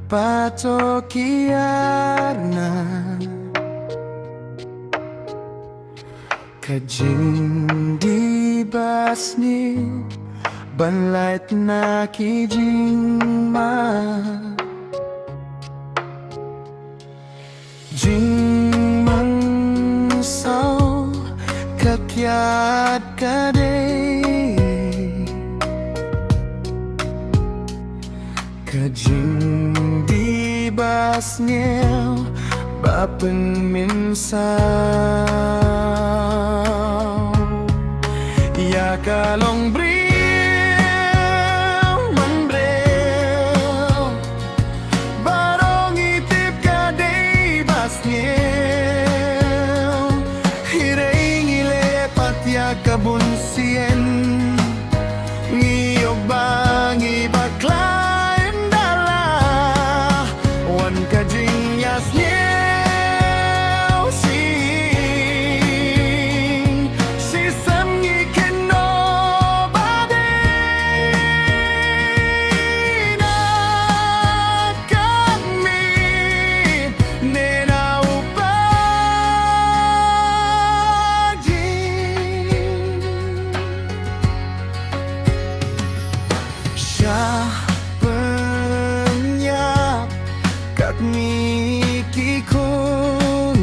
patokiarna Kajing di basni banlait na kijing ma Jing mang sao kakyat kadai Kajing di basni bapen minsao Ya kalong kabunsien ngiyog bangi baklaim dala wan kajing yasnyew sing sisam ngiken no badena kami nena penyap kat miki kun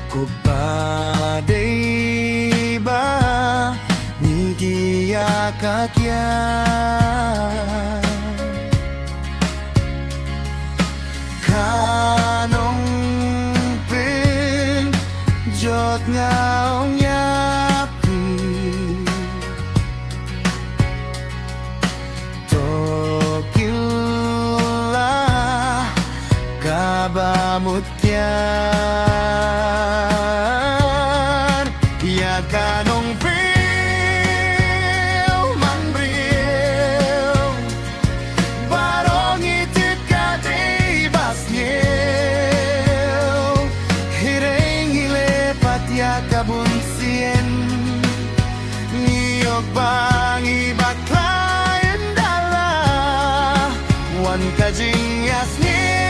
ko badai ba ni dia kakya kanong pin jot ngaong Mutiar ya kanong priw man briw barong itip ka di basnyew hireng hilepat ya kabunsien niyog bangi baklayan dala wan kajing yasnyew